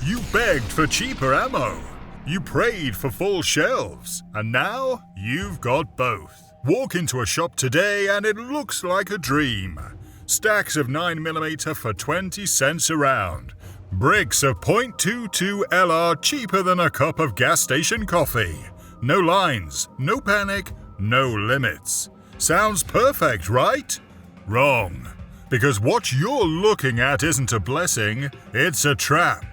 You begged for cheaper ammo. You prayed for full shelves. And now you've got both. Walk into a shop today and it looks like a dream. Stacks of 9mm for 20 cents a round. Bricks of .22 LR cheaper than a cup of gas station coffee. No lines, no panic, no limits. Sounds perfect, right? Wrong. Because what you're looking at isn't a blessing, it's a trap.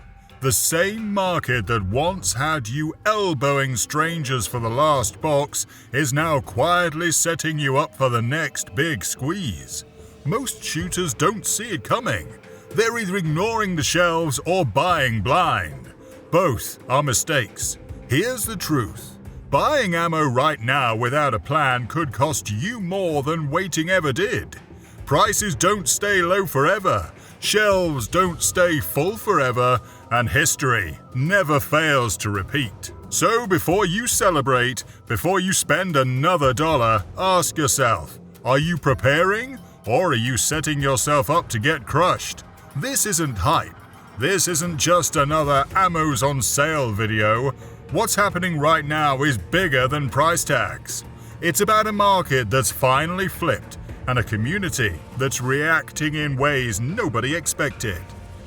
The same market that once had you elbowing strangers for the last box is now quietly setting you up for the next big squeeze. Most shooters don't see it coming. They're either ignoring the shelves or buying blind. Both are mistakes. Here's the truth. Buying ammo right now without a plan could cost you more than waiting ever did. Prices don't stay low forever, shelves don't stay full forever, and history never fails to repeat. So before you celebrate, before you spend another dollar, ask yourself, are you preparing or are you setting yourself up to get crushed? This isn't hype. This isn't just another ammo's on sale video. What's happening right now is bigger than price tags. It's about a market that's finally flipped and a community that's reacting in ways nobody expected.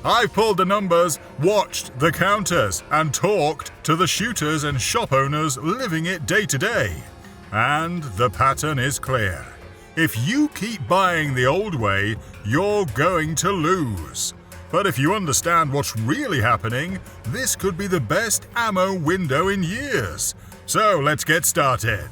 I've pulled the numbers, watched the counters, and talked to the shooters and shop owners living it day to day. And the pattern is clear. If you keep buying the old way, you're going to lose. But if you understand what's really happening, this could be the best ammo window in years. So let's get started.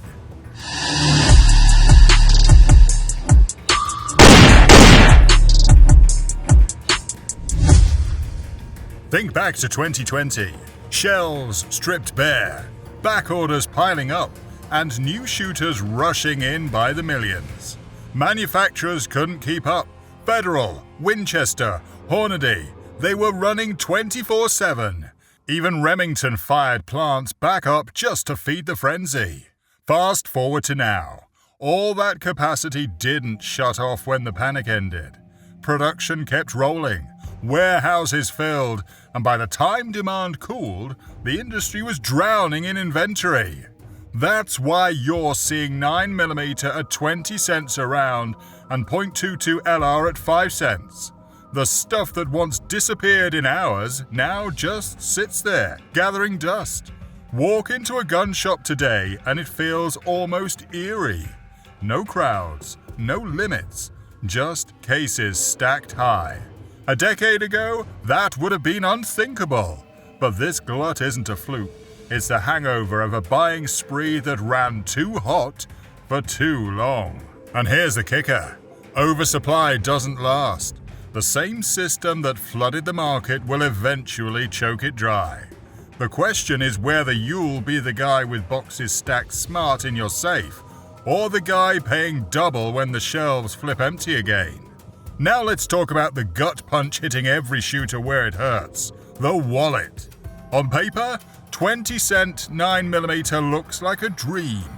Think back to 2020. Shelves stripped bare, back orders piling up, and new shooters rushing in by the millions. Manufacturers couldn't keep up. Federal, Winchester, Hornady, they were running 24/7. Even Remington fired plants back up just to feed the frenzy. Fast forward to now. All that capacity didn't shut off when the panic ended. Production kept rolling, warehouses filled, and by the time demand cooled, the industry was drowning in inventory. That's why you're seeing 9mm at 20 cents a round and .22 LR at 5 cents. The stuff that once disappeared in hours now just sits there, gathering dust. Walk into a gun shop today and it feels almost eerie. No crowds, no limits, just cases stacked high. A decade ago, that would have been unthinkable. But this glut isn't a fluke. It's the hangover of a buying spree that ran too hot for too long. And here's the kicker. Oversupply doesn't last. The same system that flooded the market will eventually choke it dry. The question is whether you'll be the guy with boxes stacked smart in your safe, or the guy paying double when the shelves flip empty again. Now let's talk about the gut punch hitting every shooter where it hurts, the wallet. On paper, 20-cent 9mm looks like a dream,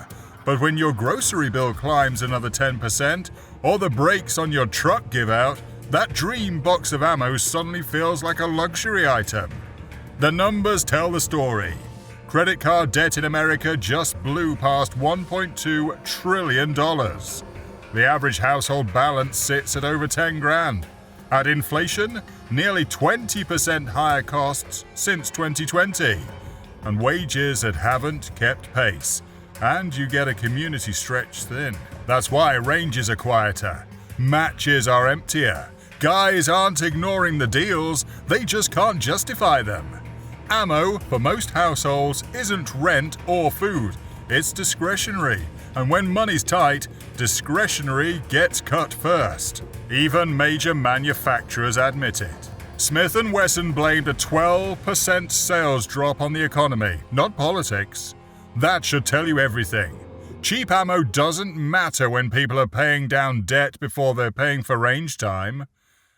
but when your grocery bill climbs another 10%, or the brakes on your truck give out, that dream box of ammo suddenly feels like a luxury item. The numbers tell the story. Credit card debt in America just blew past $1.2 trillion. The average household balance sits at over 10 grand. At inflation, nearly 20% higher costs since 2020. And wages that haven't kept pace. And you get a community stretched thin. That's why ranges are quieter. Matches are emptier. Guys aren't ignoring the deals, they just can't justify them. Ammo, for most households, isn't rent or food. It's discretionary. And when money's tight, discretionary gets cut first. Even major manufacturers admit it. Smith & Wesson blamed a 12% sales drop on the economy, not politics. That should tell you everything. Cheap ammo doesn't matter when people are paying down debt before they're paying for range time.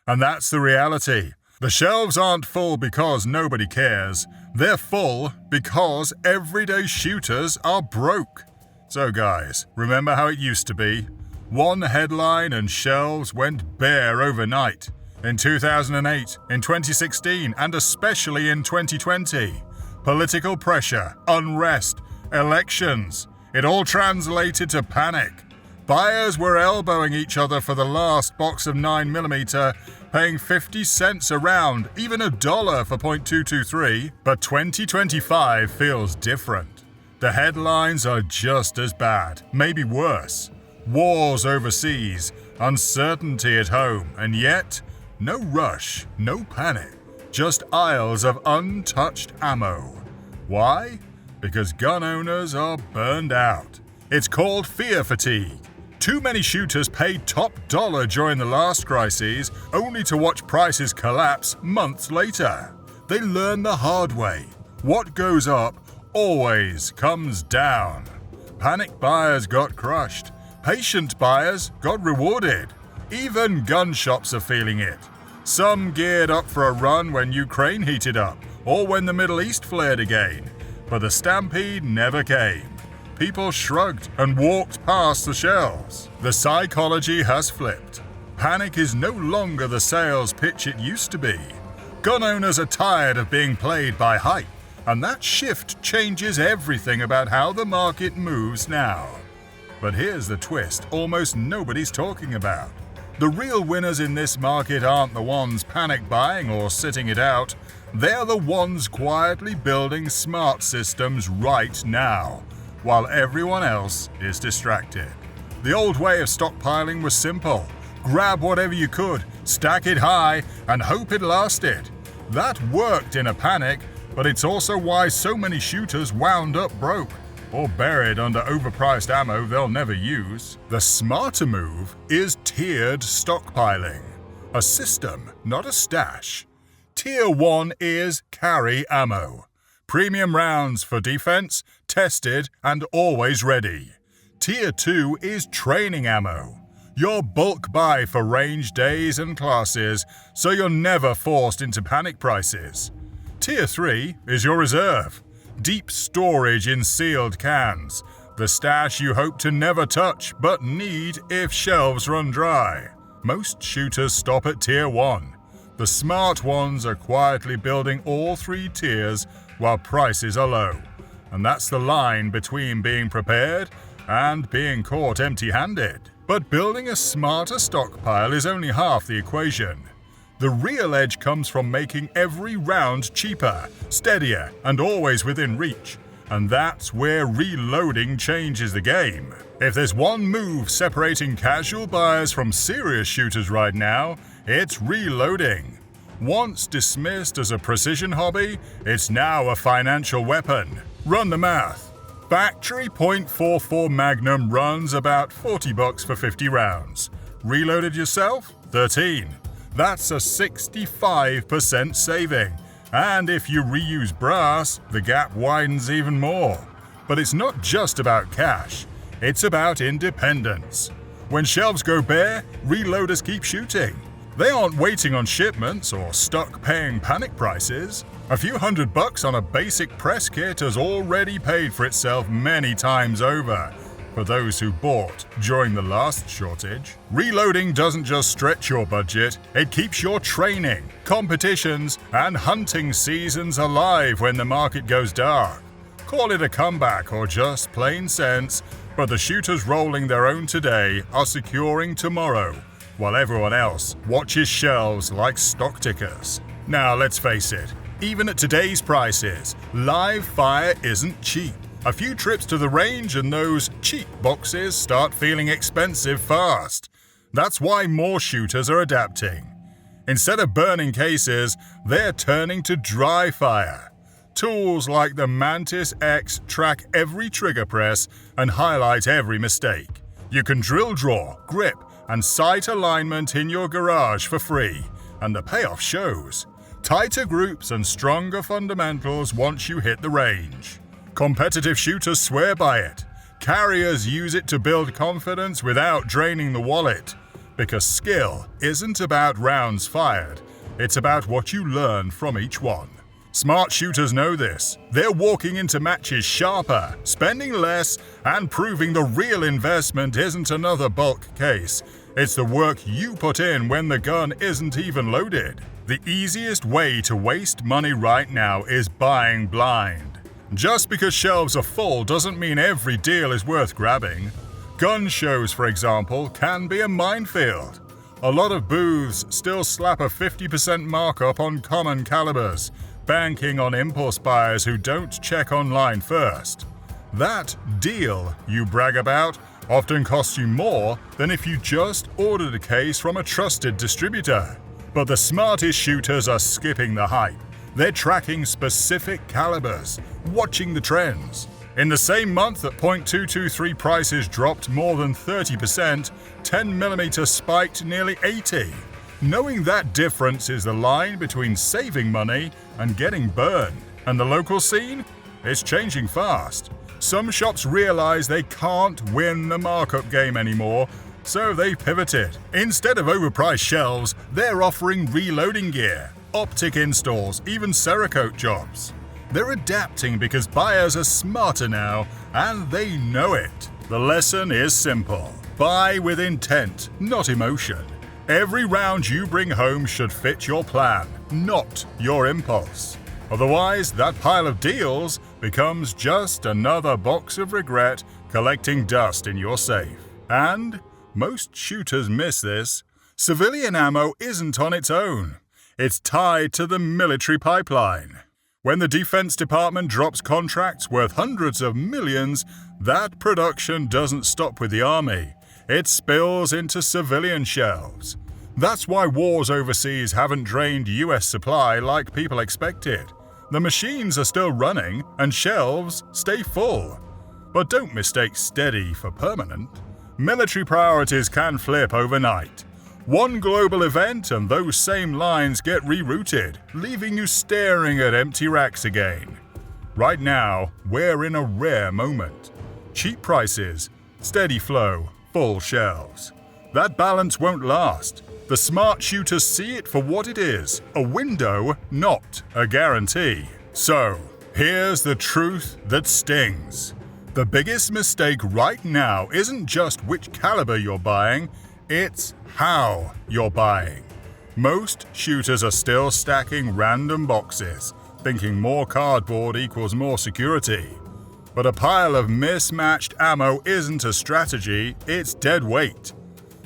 And that's the reality. The shelves aren't full because nobody cares. They're full because everyday shooters are broke. So guys, remember how it used to be? One headline and shelves went bare overnight. In 2008, in 2016, and especially in 2020, political pressure, unrest, elections, it all translated to panic. Buyers were elbowing each other for the last box of 9mm, paying 50 cents a round, even $1 for .223. But 2025 feels different. The headlines are just as bad, maybe worse. Wars overseas, uncertainty at home, and yet, no rush, no panic, just aisles of untouched ammo. Why? Because gun owners are burned out. It's called fear fatigue. Too many shooters paid top dollar during the last crises, only to watch prices collapse months later. They learn the hard way. What goes up always comes down. Panic buyers got crushed. Patient buyers got rewarded. Even gun shops are feeling it. Some geared up for a run when Ukraine heated up, or when the Middle East flared again. But the stampede never came. People shrugged and walked past the shelves. The psychology has flipped. Panic is no longer the sales pitch it used to be. Gun owners are tired of being played by hype, and that shift changes everything about how the market moves now. But here's the twist almost nobody's talking about. The real winners in this market aren't the ones panic buying or sitting it out. They're the ones quietly building smart systems right now, while everyone else is distracted. The old way of stockpiling was simple. Grab whatever you could, stack it high, and hope it lasted. That worked in a panic, but it's also why so many shooters wound up broke, or buried under overpriced ammo they'll never use. The smarter move is tiered stockpiling. A system, not a stash. Tier 1 is carry ammo. Premium rounds for defense, tested and always ready. Tier 2 is training ammo. Your bulk buy for range days and classes, so you're never forced into panic prices. Tier 3 is your reserve. Deep storage in sealed cans. The stash you hope to never touch, but need if shelves run dry. Most shooters stop at Tier 1. The smart ones are quietly building all 3 tiers while prices are low. And that's the line between being prepared and being caught empty-handed. But building a smarter stockpile is only half the equation. The real edge comes from making every round cheaper, steadier, and always within reach. And that's where reloading changes the game. If there's one move separating casual buyers from serious shooters right now, it's reloading. Once dismissed as a precision hobby, it's now a financial weapon. Run the math. Factory .44 Magnum runs about $40 for 50 rounds. Reloaded yourself? 13. That's a 65% saving. And if you reuse brass, the gap widens even more. But it's not just about cash. It's about independence. When shelves go bare, reloaders keep shooting. They aren't waiting on shipments or stuck paying panic prices. A few $100 on a basic press kit has already paid for itself many times over for those who bought during the last shortage. Reloading doesn't just stretch your budget, it keeps your training, competitions, and hunting seasons alive when the market goes dark. Call it a comeback or just plain sense, but the shooters rolling their own today are securing tomorrow, while everyone else watches shelves like stock tickers. Now let's face it, even at today's prices, live fire isn't cheap. A few trips to the range and those cheap boxes start feeling expensive fast. That's why more shooters are adapting. Instead of burning cases, they're turning to dry fire. Tools like the Mantis X track every trigger press and highlight every mistake. You can drill draw, grip, and sight alignment in your garage for free, and the payoff shows. Tighter groups and stronger fundamentals once you hit the range. Competitive shooters swear by it. Carriers use it to build confidence without draining the wallet. Because skill isn't about rounds fired, it's about what you learn from each one. Smart shooters know this. They're walking into matches sharper, spending less, and proving the real investment isn't another bulk case. It's the work you put in when the gun isn't even loaded. The easiest way to waste money right now is buying blind. Just because shelves are full doesn't mean every deal is worth grabbing. Gun shows, for example, can be a minefield. A lot of booths still slap a 50% markup on common calibers, banking on impulse buyers who don't check online first. That deal you brag about often costs you more than if you just ordered a case from a trusted distributor. But the smartest shooters are skipping the hype. They're tracking specific calibers, watching the trends. In the same month that .223 prices dropped more than 30%, 10mm spiked nearly 80%. Knowing that difference is the line between saving money and getting burned. And the local scene? It's changing fast. Some shops realize they can't win the markup game anymore, so they pivoted. Instead of overpriced shelves, they're offering reloading gear, optic installs, even Cerakote jobs. They're adapting because buyers are smarter now, and they know it. The lesson is simple. Buy with intent, not emotion. Every round you bring home should fit your plan, not your impulse. Otherwise, that pile of deals becomes just another box of regret collecting dust in your safe. And most shooters miss this. Civilian ammo isn't on its own. It's tied to the military pipeline. When the Defense Department drops contracts worth hundreds of millions, that production doesn't stop with the Army. It spills into civilian shelves. That's why wars overseas haven't drained US supply like people expected. The machines are still running and shelves stay full. But don't mistake steady for permanent. Military priorities can flip overnight. One global event and those same lines get rerouted, leaving you staring at empty racks again. Right now, we're in a rare moment. Cheap prices, steady flow, full shelves. That balance won't last. The smart shooters see it for what it is, a window, not a guarantee. So, here's the truth that stings. The biggest mistake right now isn't just which caliber you're buying, it's how you're buying. Most shooters are still stacking random boxes, thinking more cardboard equals more security. But a pile of mismatched ammo isn't a strategy, it's dead weight.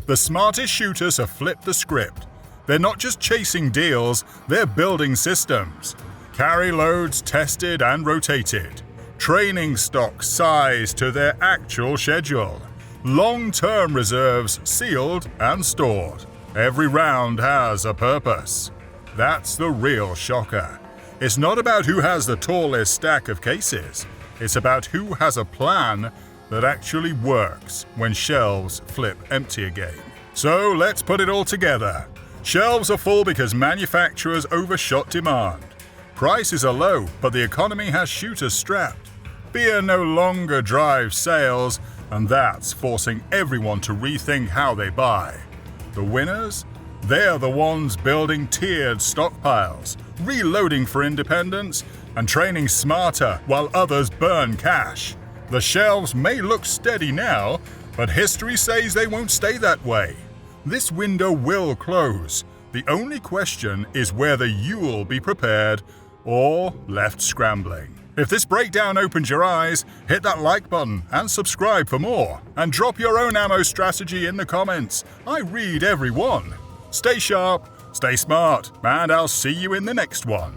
The smartest shooters have flipped the script. They're not just chasing deals, they're building systems. Carry loads tested and rotated. Training stocks sized to their actual schedule. Long-term reserves sealed and stored. Every round has a purpose. That's the real shocker. It's not about who has the tallest stack of cases. It's about who has a plan that actually works when shelves flip empty again. So let's put it all together. Shelves are full because manufacturers overshot demand. Prices are low, but the economy has shooters strapped. Fear no longer drives sales, and that's forcing everyone to rethink how they buy. The winners? They're the ones building tiered stockpiles, reloading for independence, and training smarter while others burn cash. The shelves may look steady now, but history says they won't stay that way. This window will close. The only question is whether you'll be prepared or left scrambling. If this breakdown opened your eyes, hit that like button and subscribe for more. And drop your own ammo strategy in the comments. I read every one. Stay sharp, stay smart, and I'll see you in the next one.